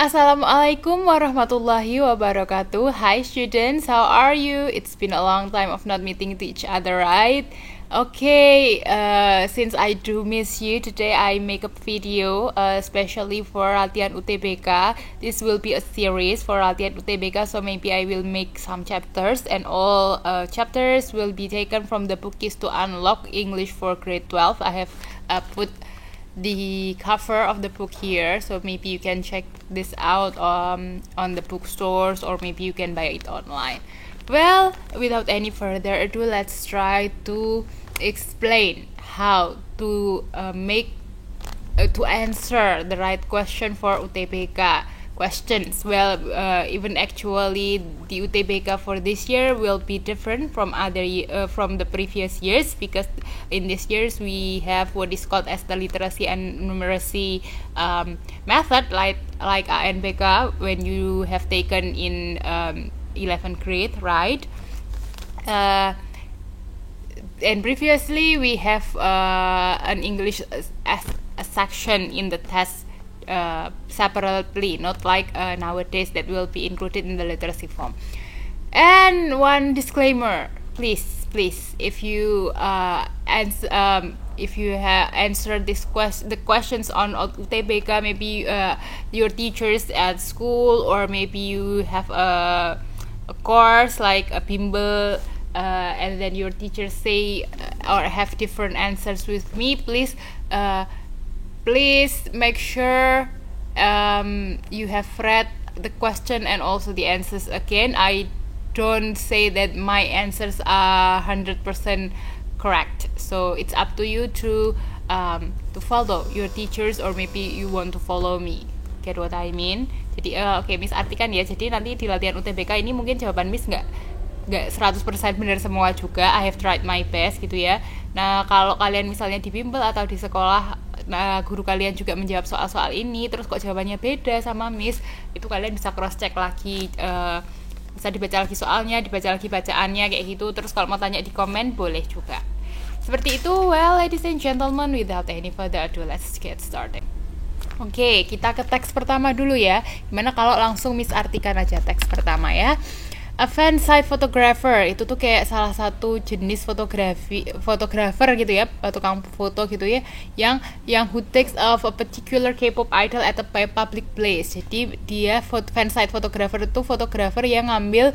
Assalamualaikum warahmatullahi wabarakatuh. Hi students, how are you? It's been a long time of not meeting to each other, right? Okay, since I do miss you, today I make a video especially for latihan UTBK. This will be a series for latihan UTBK, so maybe I will make some chapters, and all chapters will be taken from the book Keys to Unlock English for Grade 12. I have put the cover of the book here, so maybe you can check this out on the bookstores, or maybe you can buy it online. Well, without any further ado, let's try to explain how to to answer the right question for UTBK questions. Well, even actually the UTBK for this year will be different from from the previous years, because in these years we have what is called as the literacy and numeracy method, like ANBK when you have taken in 11th grade, right? And previously we have an English as a section in the test separately, not like nowadays that will be included in the literacy form. And one disclaimer, please, if you if you have answered the questions on UTBK, maybe your teachers at school, or maybe you have a course like a bimbel, and then your teachers say or have different answers with me, please make sure you have read the question and also the answers again. I don't say that my answers are 100% correct, so it's up to you to follow your teachers, or maybe you want to follow me. Get what I mean? Jadi oke, Miss artikan ya. Jadi nanti di latihan UTBK ini mungkin jawaban Miss nggak 100% benar semua juga. I have tried my best gitu ya. Nah, kalau kalian misalnya di bimbel atau di sekolah, guru kalian juga menjawab soal-soal ini, terus kok jawabannya beda sama Miss, itu kalian bisa cross check lagi, bisa dibaca lagi soalnya, dibaca lagi bacaannya kayak gitu. Terus kalau mau tanya di komen boleh juga. Seperti itu. Well, ladies and gentlemen, without any further ado, let's get started. Oke, kita ke teks pertama dulu ya. Gimana kalau langsung Miss artikan aja teks pertama ya. A fan site photographer itu tuh kayak salah satu jenis fotografer gitu ya, tukang foto gitu ya, yang who takes of a particular K-pop idol at a public place. Jadi dia fan site photographer itu fotografer yang ngambil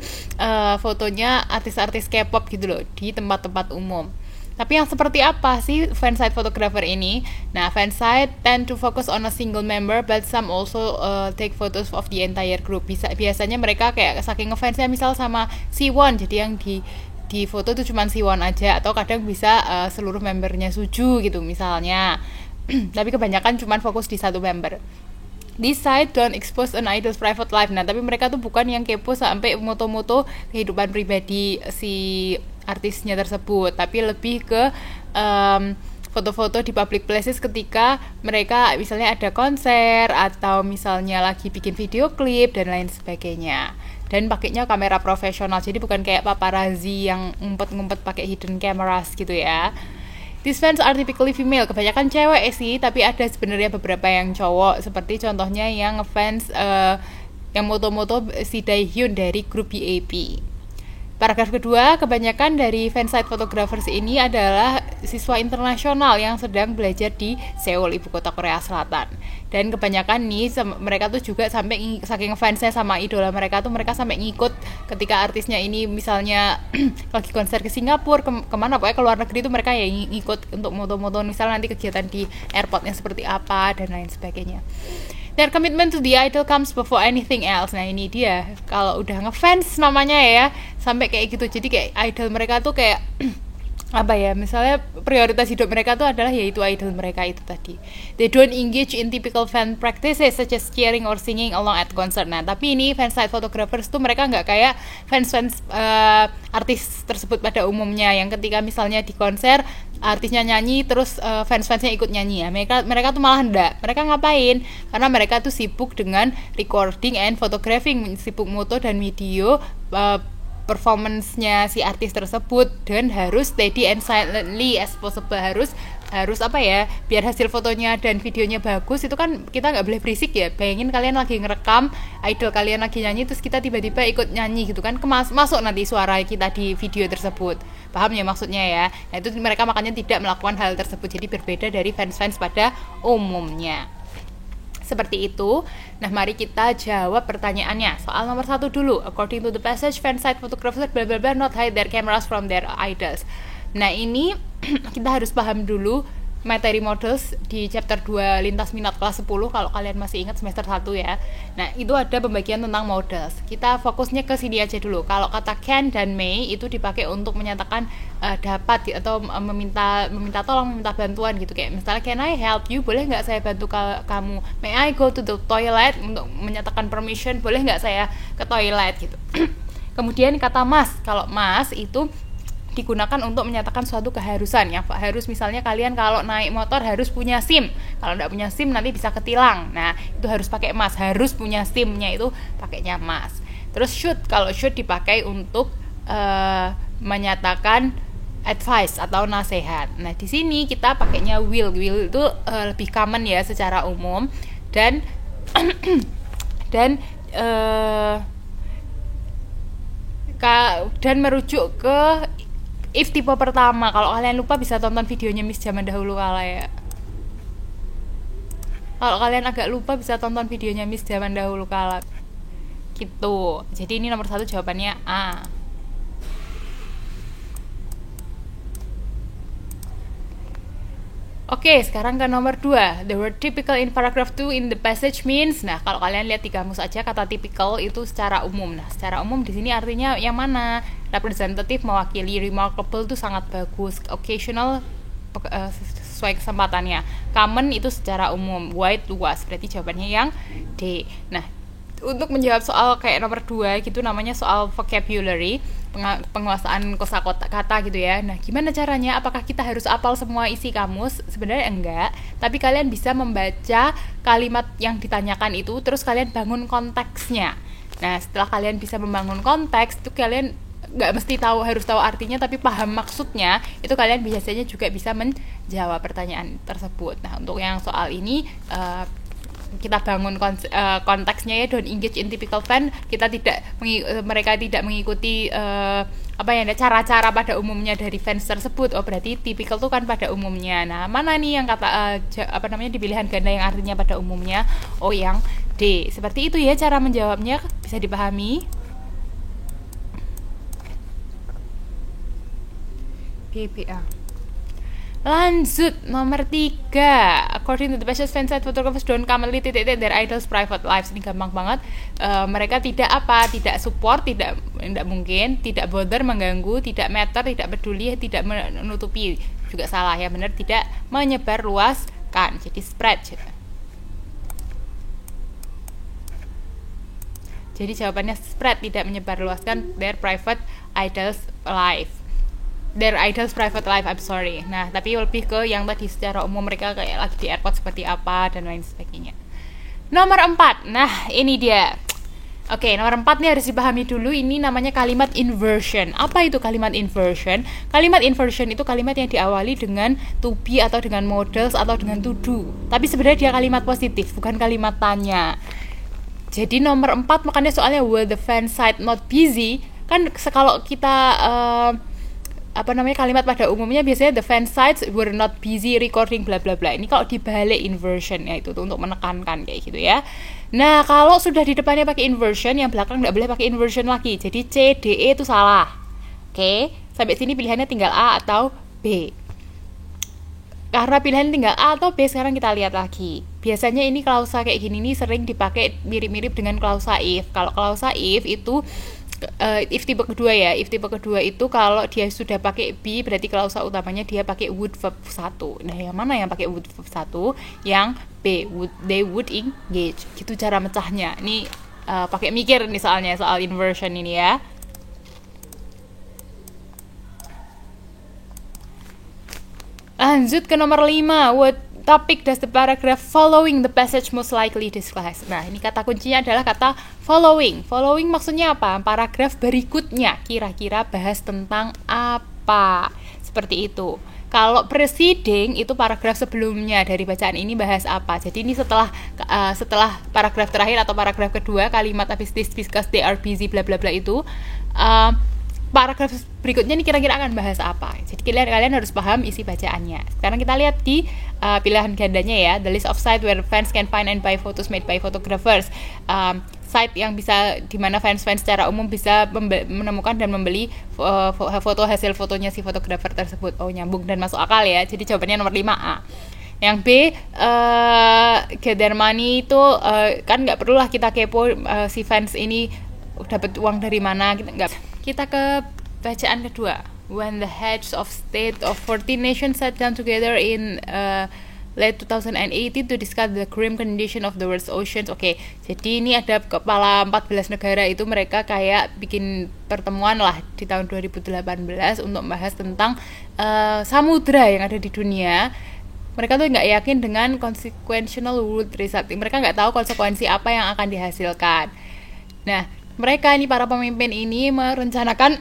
fotonya artis-artis K-pop gitu loh di tempat-tempat umum. Tapi yang seperti apa sih fansite photographer ini? Nah, fansite tend to focus on a single member, but some also take photos of the entire group. Biasanya mereka kayak saking ngefansnya misal sama Siwon, jadi yang di foto itu cuma Siwon aja, atau kadang bisa seluruh membernya Suju gitu misalnya. Tapi kebanyakan cuma fokus di satu member. This site don't expose an idol's private life. Nah, tapi mereka tuh bukan yang kepo sampai moto-moto kehidupan pribadi si artisnya tersebut, tapi lebih ke foto-foto di public places ketika mereka misalnya ada konser, atau misalnya lagi bikin video klip dan lain sebagainya. Dan pakainya kamera profesional, jadi bukan kayak paparazzi yang ngumpet-ngumpet pakai hidden cameras gitu ya. These fans are typically female, kebanyakan cewek sih, tapi ada sebenarnya beberapa yang cowok, seperti contohnya yang ngefans yang moto-moto si Daehyun dari grup BAP. Paragraf kedua, kebanyakan dari fansite photographers ini adalah siswa internasional yang sedang belajar di Seoul, ibu kota Korea Selatan. Dan kebanyakan nih mereka tuh juga sampai saking fansnya sama idola mereka tuh, mereka sampai ngikut ketika artisnya ini misalnya lagi konser ke Singapura, kemana pokoknya ke luar negeri tuh mereka ya ngikut untuk moto-moto, misalnya nanti kegiatan di airportnya seperti apa dan lain sebagainya. Their commitment to the idol comes before anything else. Nah, ini dia, kalau udah ngefans namanya ya, sampai kayak gitu. Jadi kayak idol mereka tuh kayak apa ya, misalnya prioritas hidup mereka tuh adalah yaitu idol mereka itu tadi. They don't engage in typical fan practices such as cheering or singing along at concert. Nah, tapi ini fansite photographers tuh mereka nggak kayak fans artis tersebut pada umumnya, yang ketika misalnya di konser artisnya nyanyi terus fans-fansnya ikut nyanyi ya. Mereka tuh malah enggak. Mereka ngapain? Karena mereka tuh sibuk dengan recording and photographing, sibuk moto dan video performance-nya si artis tersebut, dan harus steady and silently as possible, harus harus apa ya, biar hasil fotonya dan videonya bagus itu kan kita nggak boleh berisik ya. Bayangin kalian lagi ngerekam idol kalian lagi nyanyi, terus kita tiba-tiba ikut nyanyi gitu kan, masuk nanti suara kita di video tersebut. Paham ya maksudnya ya? Nah itu mereka makanya tidak melakukan hal tersebut, jadi berbeda dari fans-fans pada umumnya. Seperti itu. Nah mari kita jawab pertanyaannya. Soal nomor 1 dulu. According to the passage, fansite photographers blah blah blah not hide their cameras from their idols. Nah ini kita harus paham dulu materi models di chapter 2 lintas minat kelas 10 kalau kalian masih ingat semester 1 ya. Nah itu ada pembagian tentang models. Kita fokusnya ke sini aja dulu. Kalau kata can dan may itu dipakai untuk menyatakan dapat atau meminta tolong, meminta bantuan gitu. Kayak misalnya can I help you, boleh nggak saya bantu kamu. May I go to the toilet, untuk menyatakan permission, boleh nggak saya ke toilet gitu. Kemudian kata must, kalau must itu digunakan untuk menyatakan suatu keharusan ya. Harus misalnya kalian kalau naik motor harus punya SIM. Kalau nggak punya SIM nanti bisa ketilang. Nah, itu harus pakai must. Harus punya SIM-nya itu pakainya must. Terus should, kalau should dipakai untuk menyatakan advice atau nasihat. Nah, di sini kita pakainya will. Will itu lebih common ya secara umum dan dan merujuk ke if tipe pertama. Kalau kalian lupa bisa tonton videonya Miss zaman dahulu kala ya. Kalau kalian agak lupa bisa tonton videonya Miss zaman dahulu kala. Gitu. Jadi ini nomor 1 jawabannya A. Oke, sekarang ke nomor 2. The word typical in paragraph 2 in the passage means. Nah, kalau kalian lihat di kamus aja kata typical itu secara umum. Nah, secara umum di sini artinya yang mana? Representative mewakili, remarkable itu sangat bagus, occasional sesuai kesempatannya, common itu secara umum, wide luas. Berarti jawabannya yang D. Nah, untuk menjawab soal kayak nomor 2 gitu namanya soal vocabulary, penguasaan kosakata gitu ya. Nah, gimana caranya? Apakah kita harus hafal semua isi kamus? Sebenarnya enggak, tapi kalian bisa membaca kalimat yang ditanyakan itu terus kalian bangun konteksnya. Nah, setelah kalian bisa membangun konteks itu kalian nggak mesti harus tahu artinya, tapi paham maksudnya, itu kalian biasanya juga bisa menjawab pertanyaan tersebut. Nah, untuk yang soal ini kita bangun konteksnya ya, don't engage in typical fan. Mereka tidak mengikuti cara-cara pada umumnya dari fans tersebut. Oh berarti typical tuh kan pada umumnya. Nah mana nih yang kata di pilihan ganda yang artinya pada umumnya? Oh yang D. Seperti itu ya cara menjawabnya, bisa dipahami. BPA. Lanjut nomor 3. According to the passage, fansite photographers don't commonly their idols' private lives. Ini gampang banget. Mereka tidak support, tidak mungkin, tidak bother, mengganggu, tidak matter, tidak peduli, tidak menutupi. Juga salah ya, benar, tidak menyebar luaskan. Jadi spread. Jadi jawabannya spread, tidak menyebar luaskan their private idols' life. Their idols private life, I'm sorry. Nah, tapi lebih ke yang tadi secara umum mereka kayak lagi di airport seperti apa dan lain sebagainya. Nomor 4. Nah, ini dia. Oke, nomor 4 nih harus dipahami dulu, ini namanya kalimat inversion. Apa itu kalimat inversion? Kalimat inversion itu kalimat yang diawali dengan to be atau dengan models atau dengan to do. Tapi sebenarnya dia kalimat positif, bukan kalimat tanya. Jadi nomor 4 makanya soalnya were the fan site not busy. Kan kalau kita kalimat pada umumnya biasanya the fan sites were not busy recording bla bla bla. Ini kalau dibalik inversion ya itu tuh untuk menekankan kayak gitu ya. Nah, kalau sudah di depannya pakai inversion, yang belakang enggak boleh pakai inversion lagi. Jadi C, D, E itu salah. Oke, sampai sini pilihannya tinggal A atau B. Karena pilihan tinggal A atau B, sekarang kita lihat lagi. Biasanya ini klausa kayak gini nih sering dipakai mirip-mirip dengan klausa if. Kalau klausa if itu if tipe kedua itu kalau dia sudah pakai be berarti klausa utamanya dia pakai would verb 1. Nah, yang mana yang pakai would verb 1? Yang B, they would engage. Gitu cara mecahnya. Ini pakai mikir nih soalnya soal inversion ini ya. Lanjut ke nomor 5. What topic does the paragraph following the passage most likely discuss? Nah, ini kata kuncinya adalah kata following. Following maksudnya apa? Paragraf berikutnya kira-kira bahas tentang apa? Seperti itu. Kalau preceding itu paragraf sebelumnya dari bacaan ini bahas apa. Jadi ini setelah paragraf terakhir atau paragraf kedua, kalimat habis this because they are busy bla bla bla itu, paragraf berikutnya nih kira-kira akan bahas apa. Jadi kalian harus paham isi bacaannya. Sekarang kita lihat di pilihan gandanya ya, the list of site where fans can find and buy photos made by photographers. Site yang bisa, dimana fans-fans secara umum bisa menemukan dan membeli foto hasil fotonya si fotografer tersebut. Oh, nyambung dan masuk akal ya. Jadi jawabannya nomor 5A. Yang B, gather money itu kan nggak perlulah kita kepo si fans ini dapat uang dari mana, kita ke bacaan kedua. When the heads of state of 14 nations sat down together in late 2018 to discuss the grim condition of the world's oceans. Oke, jadi ini ada kepala 14 negara itu mereka kayak bikin pertemuan lah di tahun 2018 untuk membahas tentang samudra yang ada di dunia. Mereka tuh nggak yakin dengan consequential world result. Mereka nggak tahu konsekuensi apa yang akan dihasilkan. Nah, mereka ini, para pemimpin ini merencanakan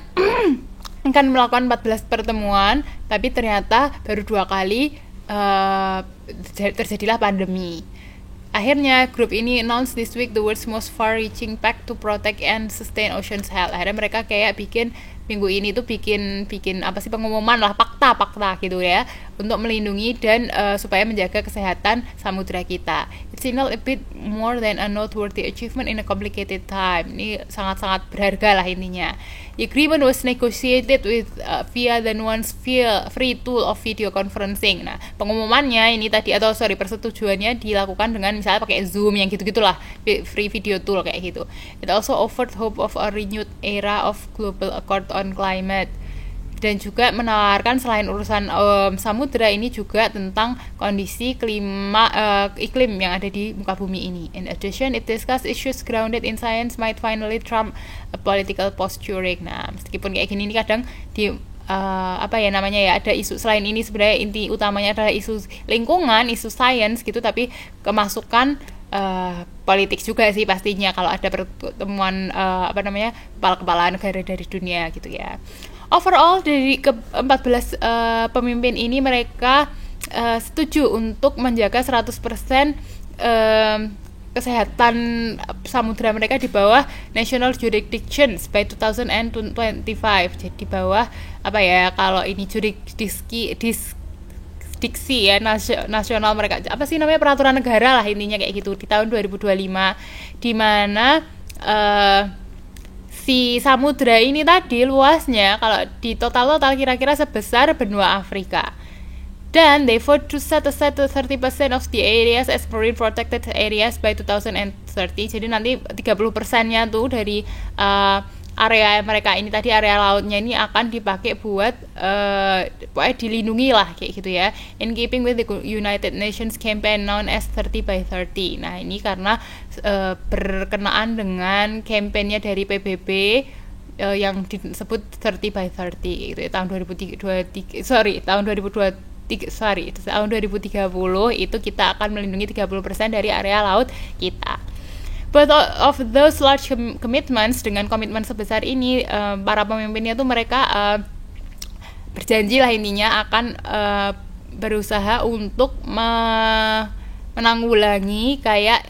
akan melakukan 14 pertemuan, tapi ternyata baru 2 kali terjadilah pandemi. Akhirnya grup ini announce this week the world's most far-reaching pact to protect and sustain ocean's health. Akhirnya mereka kayak bikin minggu ini tuh bikin apa sih, pengumuman lah, fakta gitu ya, untuk melindungi dan supaya menjaga kesehatan samudra kita. It signaled a bit more than a noteworthy achievement in a complicated time. Ini sangat-sangat berharga lah intinya. The agreement was negotiated with via the nuance free tool of video conferencing. Nah, pengumumannya ini tadi, persetujuannya dilakukan dengan misalnya pakai Zoom yang gitu-gitulah, free video tool kayak gitu. It also offered hope of a renewed era of global accord on climate, dan juga menawarkan selain urusan samudra ini juga tentang kondisi iklim yang ada di muka bumi ini. In addition, it discussed issues grounded in science might finally trump a political posturing. Nah, meskipun kayak gini, ini kadang di ada isu selain ini, sebenarnya inti utamanya adalah isu lingkungan, isu sains gitu, tapi kemasukan politik juga sih pastinya kalau ada pertemuan kepala-kepala negara dari dunia gitu ya. Overall dari ke-14 pemimpin ini, mereka setuju untuk menjaga 100% kesehatan samudra mereka di bawah national jurisdictions by 2025. Jadi di bawah kalau ini jurisdiksi ya, nasional mereka, peraturan negara lah intinya kayak gitu, di tahun 2025, di mana si samudra ini tadi luasnya kalau di total kira-kira sebesar benua Afrika. Dan they vote to set aside 30% of the areas as marine protected areas by 2030. Jadi nanti 30%-nya tuh dari area mereka ini tadi, area lautnya ini akan dipakai buat dilindungi lah kayak gitu ya. In keeping with the United Nations campaign known as 30 by 30. Nah, ini karena berkenaan dengan kampanye dari PBB yang disebut 30 by 30 gitu ya, tahun 2030 itu kita akan melindungi 30% dari area laut kita. But of those large commitments, dengan komitmen sebesar ini, para pemimpinnya tuh mereka berjanji lah intinya akan berusaha untuk menanggulangi kayak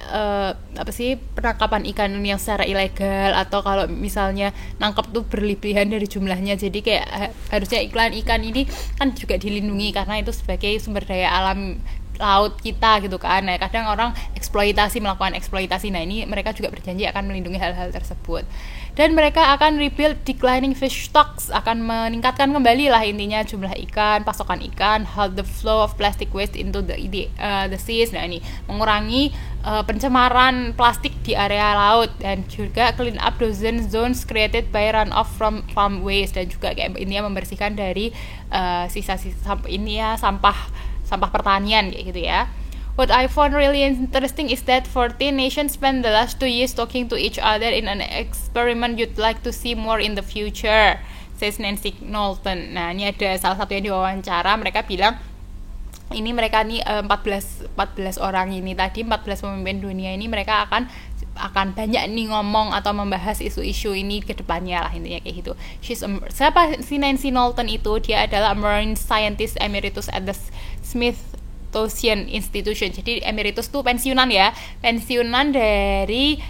penangkapan ikan yang secara ilegal, atau kalau misalnya nangkap tuh berlebihan dari jumlahnya. Jadi kayak harusnya ikan ini kan juga dilindungi karena itu sebagai sumber daya alam laut kita gitu kan. Nah, kadang orang melakukan eksploitasi. Nah, ini mereka juga berjanji akan melindungi hal-hal tersebut. Dan mereka akan rebuild declining fish stocks, akan meningkatkan kembali lah intinya jumlah ikan, pasokan ikan, halt the flow of plastic waste into the seas. Nah, ini mengurangi pencemaran plastik di area laut, dan juga clean up dozen zones created by runoff from farm waste, dan juga kayak intinya membersihkan dari sisa-sisa sampah pertanian kayak gitu ya. What I found really interesting is that 14 nations spent the last 2 years talking to each other in an experiment you'd like to see more in the future, says Nancy Knowlton. Nah, ini ada salah satu yang diwawancara, mereka bilang ini mereka nih 14 orang ini tadi, 14 pemimpin dunia ini, mereka akan akan banyak nih ngomong atau membahas isu-isu ini ke depannya lah, intinya kayak gitu. Siapa si Nancy Knowlton itu? Dia adalah marine scientist emeritus at the Smithsonian Institution. Jadi emeritus tuh pensiunan ya, pensiunan dari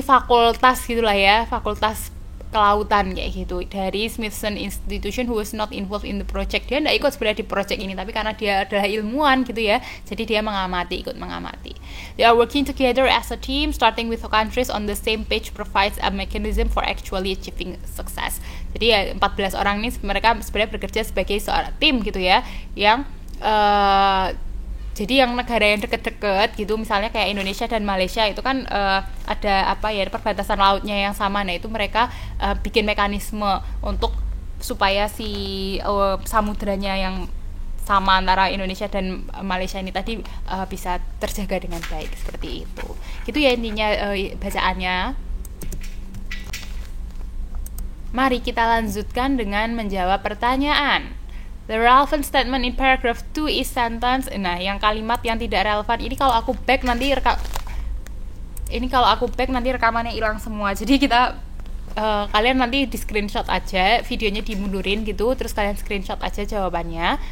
fakultas gitulah ya, fakultas kelautan kayak gitu dari Smithsonian Institution, who was not involved in the project. Dia tidak ikut sebenarnya di project ini, tapi karena dia adalah ilmuwan gitu ya, jadi dia ikut mengamati. They are working together as a team, starting with countries on the same page provides a mechanism for actually achieving success. Jadi ya 14 orang ini mereka sebenarnya bekerja sebagai seorang tim gitu ya, yang jadi yang negara yang deket-deket gitu, misalnya kayak Indonesia dan Malaysia itu kan ada perbatasan lautnya yang sama. Nah itu mereka bikin mekanisme untuk supaya si samudranya yang sama antara Indonesia dan Malaysia ini tadi bisa terjaga dengan baik, seperti itu. Itu ya intinya bacaannya. Mari kita lanjutkan dengan menjawab pertanyaan. The relevant statement in paragraph 2 is sentence. Nah, yang kalimat yang tidak relevan ini kalau aku back nanti rekamannya hilang semua. Jadi kita kalian nanti di screenshot aja, videonya dimundurin gitu, terus kalian screenshot aja jawabannya.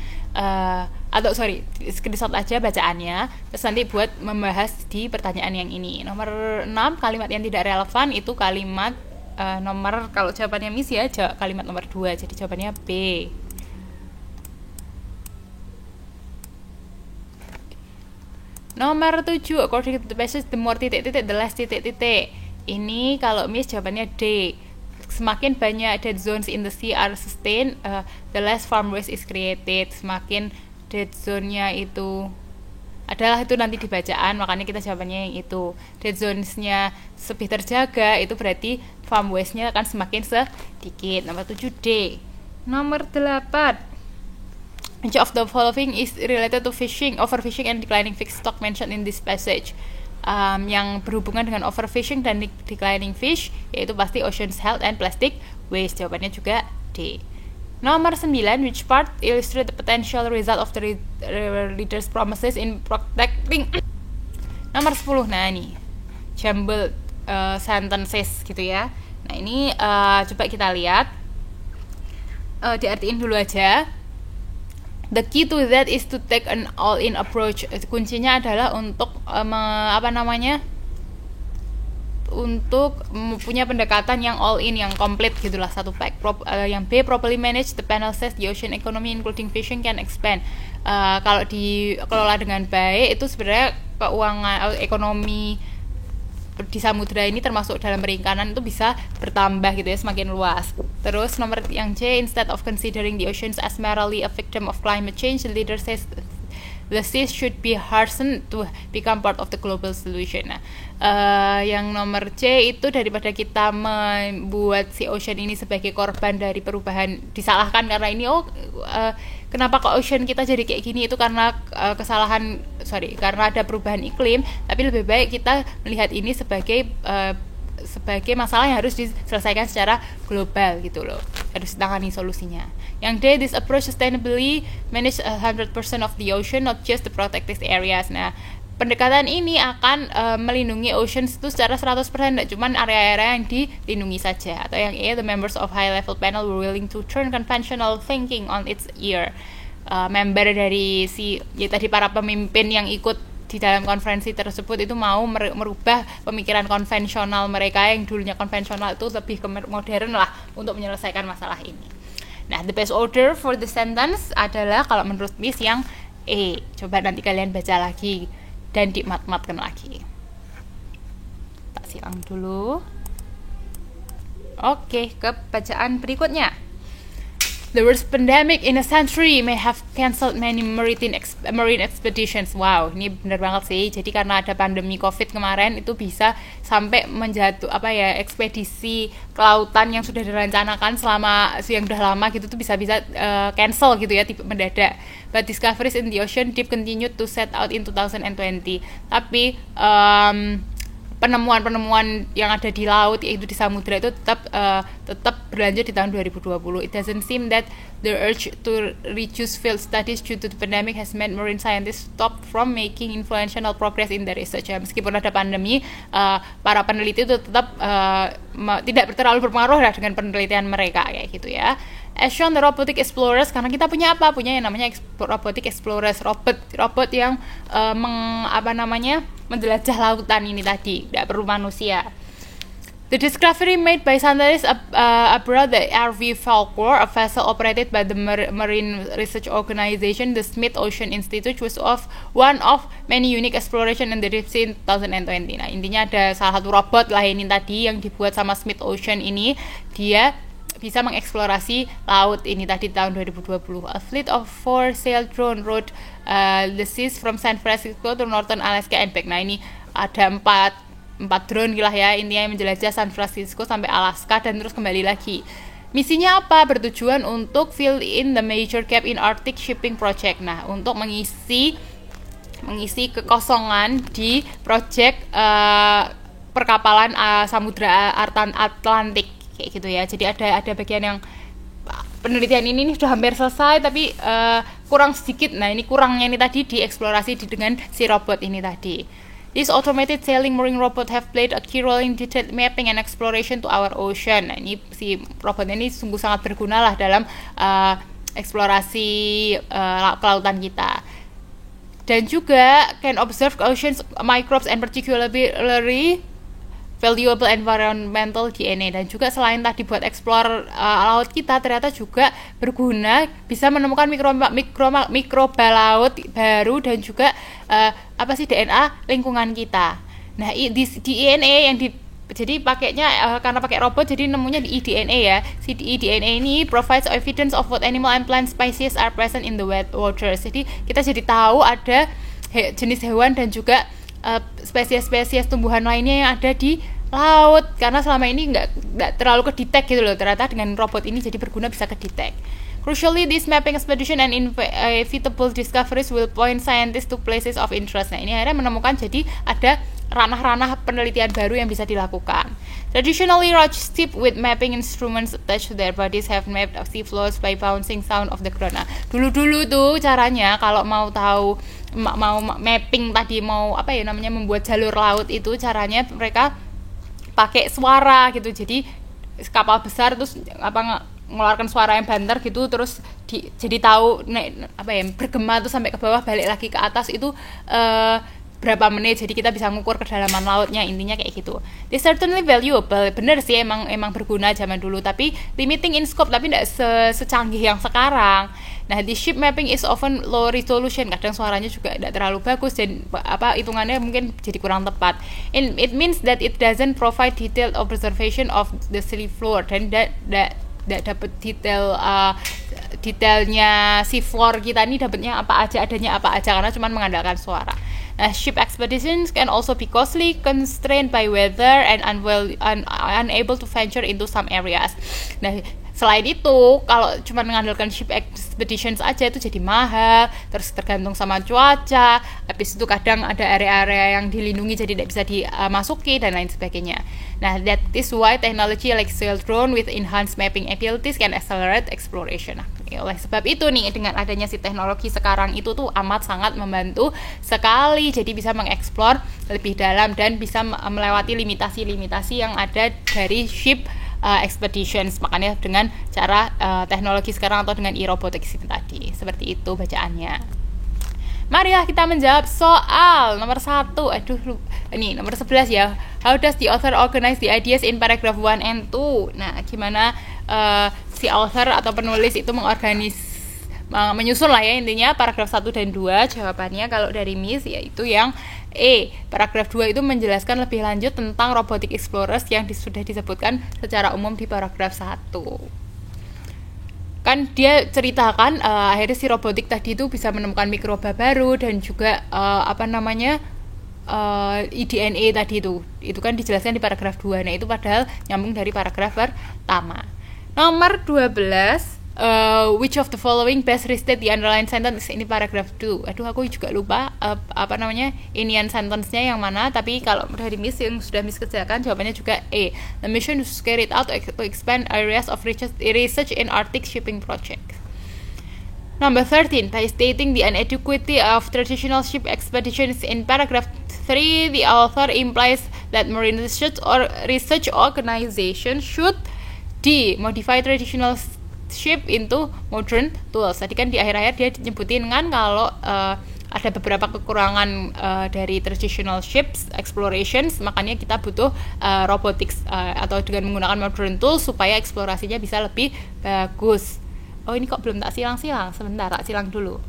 Screenshot aja bacaannya, terus nanti buat membahas di pertanyaan yang ini. Nomor 6, kalimat yang tidak relevan itu kalimat kalau jawabannya miss ya, kalimat nomor 2. Jadi jawabannya B. Nomor 7, according to the passage, the more titik-titik, the less titik-titik. Ini kalau miss jawabannya D. Semakin banyak dead zones in the sea are sustained, the less farm waste is created. Semakin dead zone-nya itu adalah itu nanti di bacaan, makanya kita jawabannya yang itu. Dead zones-nya lebih terjaga, itu berarti farm waste-nya akan semakin sedikit. Nomor 7 D. Nomor 8, which of the following is related to fishing, overfishing and declining fish stock mentioned in this passage? Yang berhubungan dengan overfishing dan declining fish, yaitu pasti ocean's health and plastic waste. Jawabannya juga D. Nomor 9, which part illustrate the potential result of the leader's promises in protecting. Nomor 10, nah ini jumbled sentences gitu ya. Nah ini coba kita lihat, diartiin dulu aja. The key to that is to take an all-in approach. Kuncinya adalah untuk untuk punya pendekatan yang all-in, yang komplit gitulah, satu pack. Yang B, properly manage the panel says the ocean economy including fishing can expand. Kalau dikelola dengan baik itu sebenarnya keuangan ekonomi di samudra ini termasuk dalam perikanan itu bisa bertambah gitu ya, semakin luas. Terus nomor yang C, instead of considering the oceans as merely a victim of climate change, the leader says the seas should be hardened to become part of the global solution. Nah, yang nomor C itu daripada kita membuat si ocean ini sebagai korban dari perubahan, disalahkan karena ini kenapa kok ocean kita jadi kayak gini, itu karena karena ada perubahan iklim, tapi lebih baik kita melihat ini sebagai masalah yang harus diselesaikan secara global gitu loh, harus ditangani solusinya. Yang D, this approach sustainably manage 100% of the ocean, not just the protected areas. Nah, pendekatan ini akan melindungi oceans itu secara 100%, tidak cuma area-area yang dilindungi saja. Atau yang E, the members of high level panel were willing to turn conventional thinking on its ear. Member dari para pemimpin yang ikut di dalam konferensi tersebut itu mau merubah pemikiran konvensional mereka yang dulunya konvensional itu lebih ke modern lah untuk menyelesaikan masalah ini. Nah, the best order for the sentence adalah kalau menurut Miss yang E. Coba nanti kalian baca lagi dan dimat-matkan lagi. Tak silang dulu. Oke, ke bacaan berikutnya. The worst pandemic in a century may have cancelled many marine expeditions. Wow, ini benar banget sih. Jadi karena ada pandemi COVID kemarin, itu bisa sampai ekspedisi kelautan yang sudah direncanakan selama yang udah lama gitu tuh bisa cancel gitu ya, mendadak. But discoveries in the ocean deep continued to set out in 2020. Tapi penemuan-penemuan yang ada di laut yaitu di samudra itu tetap berlanjut di tahun 2020. It doesn't seem that the urge to reduce field studies due to the pandemic has made marine scientists stop from making influential progress in the research. Ya, meskipun ada pandemi, para peneliti itu tetap tidak terlalu berpengaruh lah dengan penelitian mereka kayak gitu ya. As shown the robotic explorers, karena kita punya yang namanya robotic explorers, robot yang menjelajah lautan ini tadi, tidak perlu manusia. The discovery made by scientists aboard the RV Falkor, a vessel operated by the Marine Research Organization, the Smith Ocean Institute, was one of many unique exploration in the deep sea in 2020. Nah, intinya ada salah satu robot lah ini tadi yang dibuat sama Smith Ocean ini, dia bisa mengeksplorasi laut ini tadi tahun 2020. A fleet of 4 sail drone rode the seas from San Francisco to Northern Alaska and back. Nah, ini ada 4 drone lah ya, intinya menjelajah San Francisco sampai Alaska dan terus kembali lagi. Misinya apa? Bertujuan untuk fill in the major gap in Arctic shipping project. Nah, untuk mengisi kekosongan di project perkapalan samudra Atlantik kayak gitu ya. Jadi ada bagian yang penelitian ini sudah hampir selesai tapi kurang sedikit. Nah, ini kurangnya ini tadi dieksplorasi dengan si robot ini tadi. This automated sailing marine robot have played a key role in detailed mapping and exploration to our ocean. Nah, ini si robotnya ini sungguh sangat berguna lah dalam eksplorasi kelautan kita. Dan juga can observe oceans microbes and particularly valuable environmental DNA. Dan juga selain tadi buat explore laut kita, ternyata juga berguna bisa menemukan mikroba laut baru dan juga DNA lingkungan kita. Nah, di DNA yang jadi pakainya karena pakai robot jadi nemunya di eDNA ya. Si eDNA ini provides evidence of what animal and plant species are present in the wet waters. Jadi kita jadi tahu ada jenis hewan dan juga spesies-spesies tumbuhan lainnya yang ada di laut, karena selama ini nggak terlalu kedetek gitu loh. Ternyata dengan robot ini jadi berguna, bisa kedetek. Crucially, this mapping expedition and inevitable discoveries will point scientists to places of interest. Nah, ini akhirnya menemukan jadi ada ranah-ranah penelitian baru yang bisa dilakukan. Traditionally, roach steep with mapping instruments attached to their bodies have mapped sea floors by bouncing sound of the ground. Nah, dulu tuh caranya kalau mau tahu mau mapping tadi, membuat jalur laut itu caranya mereka pakai suara gitu. Jadi kapal besar terus mengeluarkan suara yang banter gitu, terus jadi tahu bergema tuh sampai ke bawah balik lagi ke atas itu berapa menit, jadi kita bisa mengukur kedalaman lautnya, intinya kayak gitu. They certainly valuable, bener sih emang berguna zaman dulu, tapi limiting in scope, tapi tidak secanggih yang sekarang. Nah, the ship mapping is often low resolution, kadang suaranya juga tidak terlalu bagus dan hitungannya mungkin jadi kurang tepat. It means that it doesn't provide detailed observation of the sea floor, dan tidak dapat detailnya sea floor kita ini dapatnya adanya apa aja karena cuma mengandalkan suara. Nah, ship expeditions can also be costly, constrained by weather, and unable to venture into some areas. Nah, selain itu, kalau cuma mengandalkan ship expeditions aja itu jadi mahal, terus tergantung sama cuaca, habis itu kadang ada area-area yang dilindungi jadi tidak bisa dimasuki dan lain sebagainya. Nah, that is why technology like sail drone with enhanced mapping abilities can accelerate exploration. Nah, oleh sebab itu nih, dengan adanya si teknologi sekarang itu tuh amat sangat membantu sekali, jadi bisa mengeksplor lebih dalam dan bisa melewati limitasi-limitasi yang ada dari ship expeditions. Makanya dengan cara teknologi sekarang atau dengan e-robotics ini tadi, seperti itu bacaannya. Marilah kita menjawab soal nomor 1. Ini nomor 11 ya. How does the author organize the ideas in paragraph 1 and 2? Nah, gimana si author atau penulis itu menyusun lah ya, intinya paragraf 1 dan 2. Jawabannya kalau dari Miss yaitu yang paragraf 2 itu menjelaskan lebih lanjut tentang robotic explorers yang sudah disebutkan secara umum di paragraf 1. Kan dia ceritakan akhirnya si robotik tadi itu bisa menemukan mikroba baru dan juga eDNA tadi itu kan dijelaskan di paragraf 2. Nah, itu padahal nyambung dari paragraf pertama. Nomor 12, which of the following best restate the underlined sentence ini paragraph 2. Aduh, aku juga lupa inian sentence-nya yang mana, tapi kalau dari Miss yang sudah Miss kerjakan jawabannya juga A. The mission is carried out to expand areas of research in Arctic shipping project. Number 13, by stating the inadequacy of traditional ship expeditions in paragraph 3, the author implies that marine research organization should D. modify traditional ship into modern tools. Tadi kan di akhir-akhir dia nyebutin kan kalau ada beberapa kekurangan dari traditional ships explorations, makanya kita butuh robotics atau dengan menggunakan modern tools supaya eksplorasinya bisa lebih bagus. Oh, ini kok belum tak silang-silang, sebentar tak silang dulu.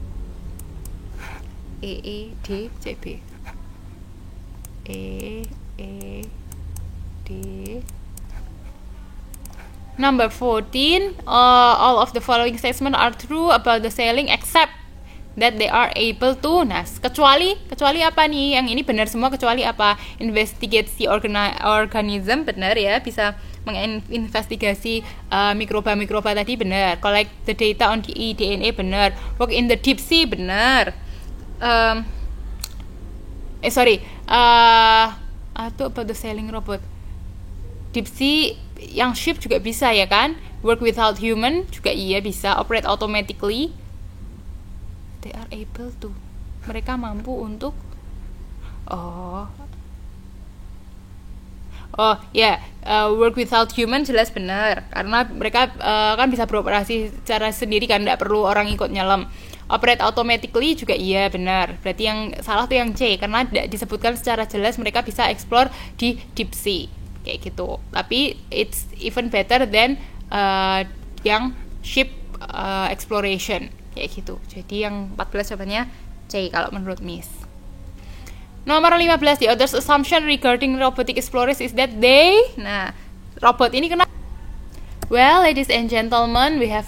E D C B E D. Number 14, all of the following statements are true about the sailing except that they are able to. Nah, kecuali apa nih? Yang ini benar semua kecuali apa? Investigate the organism, benar ya, bisa menginvestigasi mikroba tadi, benar. Collect the data on the DNA, benar. Work in the deep sea, benar. Itu about the sailing robot. Deep sea yang ship juga bisa ya kan. Work without human juga iya bisa. Operate automatically. They are able to. Mereka mampu untuk work without human jelas benar, karena mereka kan bisa beroperasi secara sendiri kan, tidak perlu orang ikut nyelam. Operate automatically juga iya benar. Berarti yang salah tuh yang C, karena tidak disebutkan secara jelas mereka bisa explore di deep sea kayak gitu. Tapi it's even better than yang ship exploration kayak gitu. Jadi yang 14 jawabannya C kalau menurut Miss. Nomor 15, the author's assumption regarding robotic explorers is that they, nah, robot ini kenapa? Well, ladies and gentlemen, we have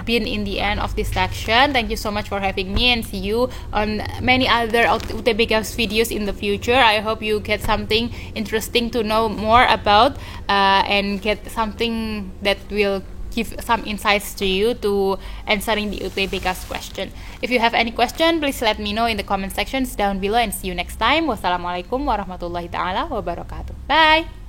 been in the end of this section. Thank you so much for having me, and see you on many other UTBK videos in the future. I hope you get something interesting to know more about and get something that will give some insights to you to answering the UTBK's question. If you have any question, please let me know in the comment sections down below, and see you next time. Wassalamualaikum warahmatullahi taala wabarakatuh. Bye.